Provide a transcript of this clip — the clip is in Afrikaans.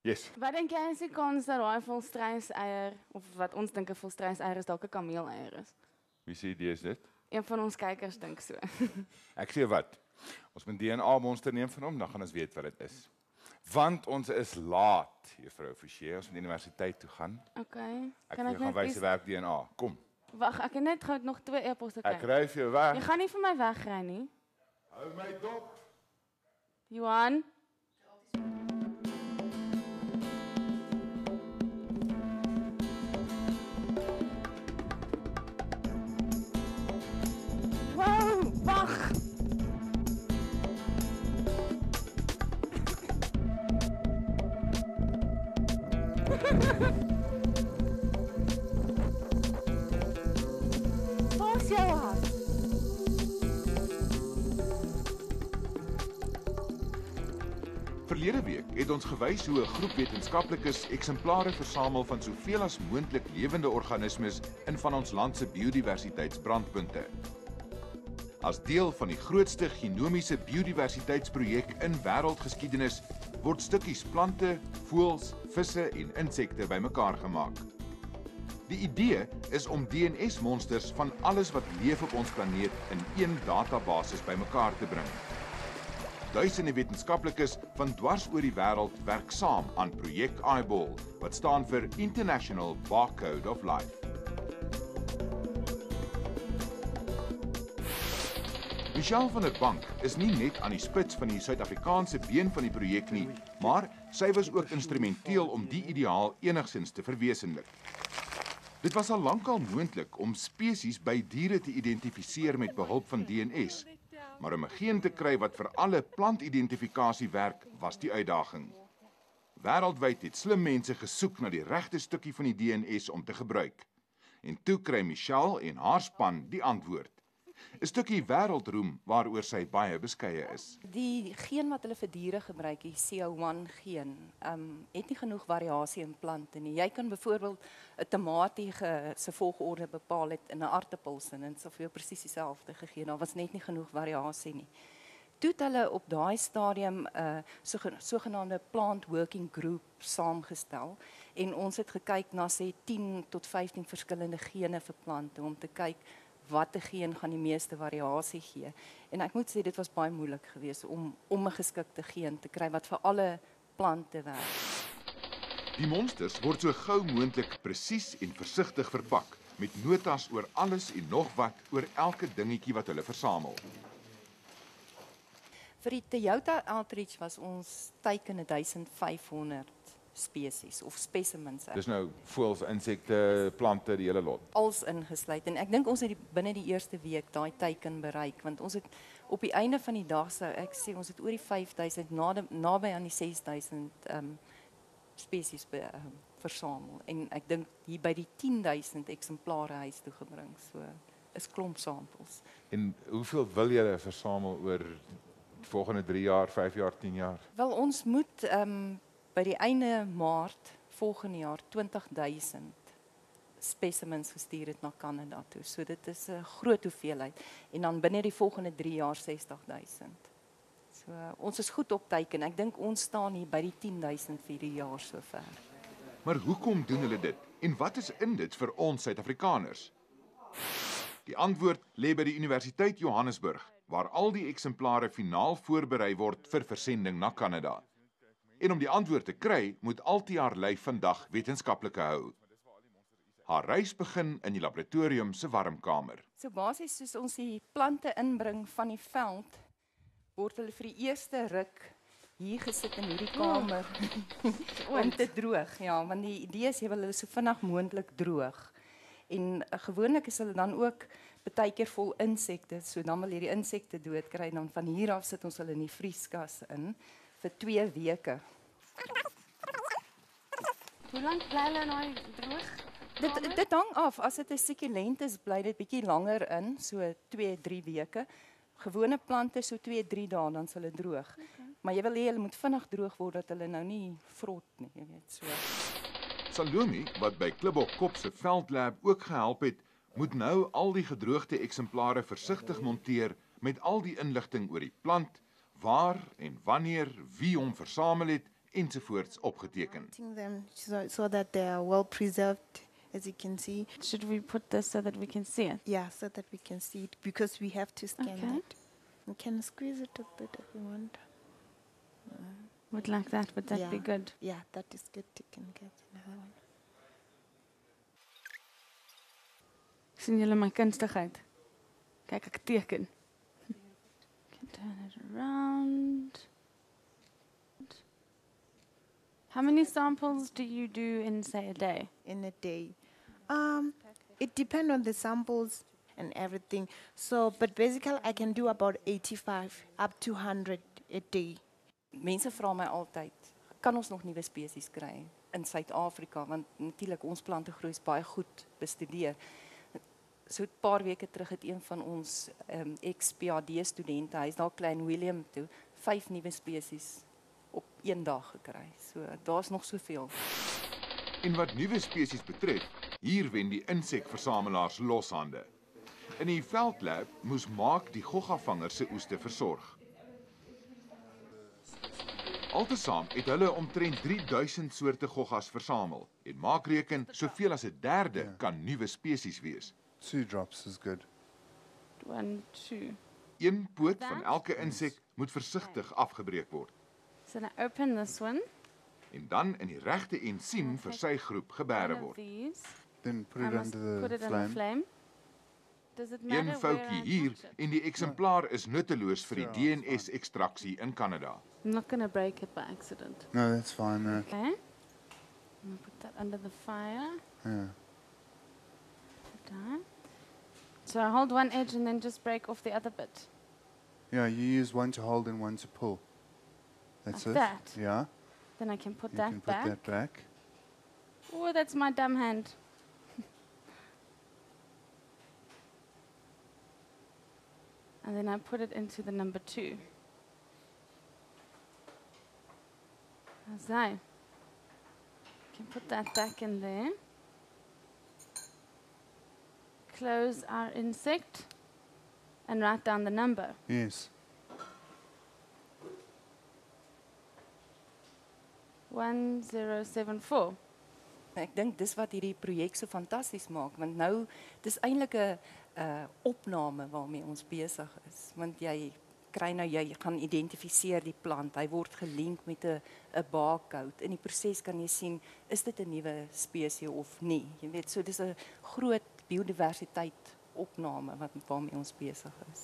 Yes. Wat dink jy is die kans dat daai volstruiseier, of wat ons dink 'n volstruiseier is, dalk 'n kameeleier is? Wie se idee is dit? Een van ons kykers dink so. Ek sê wat. Ons moet DNA-monster neem van hom, dan gaan ons weet wat dit is. Want ons is laat, juffrou Forsier, ons moet universiteit toe gaan. Okay. Ek wil jou gaan wys hoe werk DNA. Kom. Wag, ek het net gou nog 2 e-posse Ek kyk. ry vir jou weg. Jy gaan nie vir my wegry nie. Hou my dop. Johan. Wow, wag. Waar's jou hart? Verlede week het ons gewys hoe 'n groep wetenskaplikes eksemplare versamel van soveel as moontlik lewende organismes in van ons land se biodiversiteitsbrandpunte. As deel van die grootste genomiese biodiversiteitsprojek in wêreldgeskiedenis word stukkies plante, voëls, visse en insekte bymekaar gemaak. Die idee is om DNS-monsters van alles wat leef op ons planeet in een database bymekaar te bring. Duisende wetenskaplikes van dwars oor die wêreld werk saam aan Projek Eyeball, wat staan vir International Barcode of Life. Michelle van der Bank is nie net aan die spits van die Suid-Afrikaanse been van die projek nie, maar sy was ook instrumenteel om die ideaal enigsins te verwesenlik. Dit was al lankal moontlik om spesies by diere te identifiseer met behulp van DNS, maar om 'n geen te kry wat vir alle plantidentifikasie werk, was die uitdaging. Wêreldwyd het slim mense gesoek na die regte stukkie van die DNS om te gebruik. En toe kry Michelle en haar span die antwoord. 'n Stukkie wêreldroem waaroor sy baie beskeie is. Die geen wat hulle vir diere gebruik, die CO1 geen, het nie genoeg variasie in plante nie. Jy kan byvoorbeeld 'n tamatie se volgorde bepaal het in 'n aartappelsin en dit sou vir jou presies dieselfde gegee. Daar was net nie genoeg variasie nie. Toe het hulle op daai stadium 'n sogenaamde plant working group saamgestel en ons het gekyk na sê 10 tot 15 verskillende gene vir plante om te kyk watter geen gaan die meeste variasie gee. En ek moet sê dit was baie moeilik geweest om 'n geskikte geen te kry wat vir alle plante werk. Die monsters word so gou moontlik presies en versigtig verpak, met notas oor alles en nog wat oor elke dingetjie wat hulle versamel. Vir die Toyota Outreach was ons teiken 1500 spesies of specimens. Dis nou voëls, insekte, plante, die hele lot. Als ingesluit en ek dink ons het binne die eerste week daai teiken bereik want ons het op die einde van die dag sou ek sê ons het oor die 5000 naby aan die 6000 spesies versamel en ek dink hier by die 10000 eksemplare huis toe gebring. So is klomp samples. En hoeveel wil julle versamel oor die volgende 3 jaar, 5 jaar, 10 jaar? Wel ons moet by die einde Maart volgende jaar 20000 specimens gestuur het na Kanada toe. So dit is 'n groot hoeveelheid en dan binne die volgende 3 jaar 60000. So ons is goed op teiken. Ek dink ons staan hier by die 10000 vir die jaar sover. Maar hoekom doen hulle dit? En wat is in dit vir ons Suid-Afrikaners? Die antwoord lê by die Universiteit Johannesburg, waar al die eksemplare finaal voorberei word vir versending na Kanada. En om die antwoord te kry, moet Altiar vandag wetenskaplike hou. Haar reis begin in die laboratorium se warmkamer. So basies soos ons die plante inbring van die veld, word hulle vir die eerste ruk hier gesit in hierdie kamer om te droog. Ja, want die idee is jy wil hulle so vinnig moontlik droog. En gewoonlik is hulle dan ook baie keer vol insekte, so dan wil jy die insekte dood kry en dan van hier af sit ons hulle in die vrieskas in vir 2 weke. Hoe lank bly hulle nou droog? Dit hang af. As dit 'n succulent is, bly dit bietjie langer in, so 2-3 weke. Gewone plante so 2-3 dae dan sal hulle droog. Okay. Maar jy wil hê hulle moet vinnig droog word dat hulle nou nie vrot nie, jy weet so. Salome, wat by Klibbok Kop se veldlab ook gehelp het, moet nou al die gedroogde eksemplare versigtig monteer met al die inligting oor die plant, waar en wanneer, wie hom versamel het ensovoorts opgeteken. Planting them so that they are well preserved, as you can see. Should we put this so that we can see it? Yeah, so that we can see it because we have to scan Okay. that. We can squeeze it a bit if we want. Would like that, would that be Yeah. good? Yeah, that is good. You can get another one. Sien julle my kunstigheid? Kyk, ek teken. Can turn it around. How many samples do you do in, say, a day? In a day. It depends on the samples and everything. So, but basically I can do about 85 up to 100 a day. Mense vra my altyd, kan ons nog nuwe spesies kry in Suid-Afrika, want natuurlik ons plantegroei is baie goed bestudeer. So 'n paar weke terug het een van ons ex-PhD studente, hy's daar Klein Willem toe, 5 nuwe spesies op een dag gekry. So daar's nog soveel. En wat nuwe spesies betref, hier wen die insekversamelaars loshande. In die veldlab moes Maak die goggavanger se oeste versorg. Altesaam het hulle omtrent 3000 soorte goggas versamel en Maak reken soveel as 'n derde kan nuwe spesies wees. 2 drops is good. 1, 2. Een poot van elke insek moet versigtig afgebreek word So now open this one. en dan in die regte ensiem vir sy groep gebere One of word. these. Then put I it must under put the it on the flame. flame. Does it matter Een where foutjie I hier touch it? en die eksemplaar is nutteloos vir die DNS-ekstraksie in Kanada. I'm not going to break it by accident. No, that's fine. Okay. I'm going to put that under the fire. Yeah. Done. So I hold one edge and then just break off the other bit. Yeah, you use one to hold and one to pull. That's Like it. that? Yeah. Then I can put You that can put back. that back. Oh, that's my dumb hand. And then I put it into the number 2. How's that? Can put that back in there. Close our insect and write down the number. Yes. 1074. Ek dink dis wat hierdie projek so fantasties maak, want nou dis eintlik 'n opname waarmee ons besig is, want jy kry nou jy gaan identifiseer die plant, hy word gelink met 'n barcode. In die proses kan jy sien is dit 'n nuwe spesies of nie. Jy weet, so dis 'n groot biodiversiteit opname waarmee ons besig is.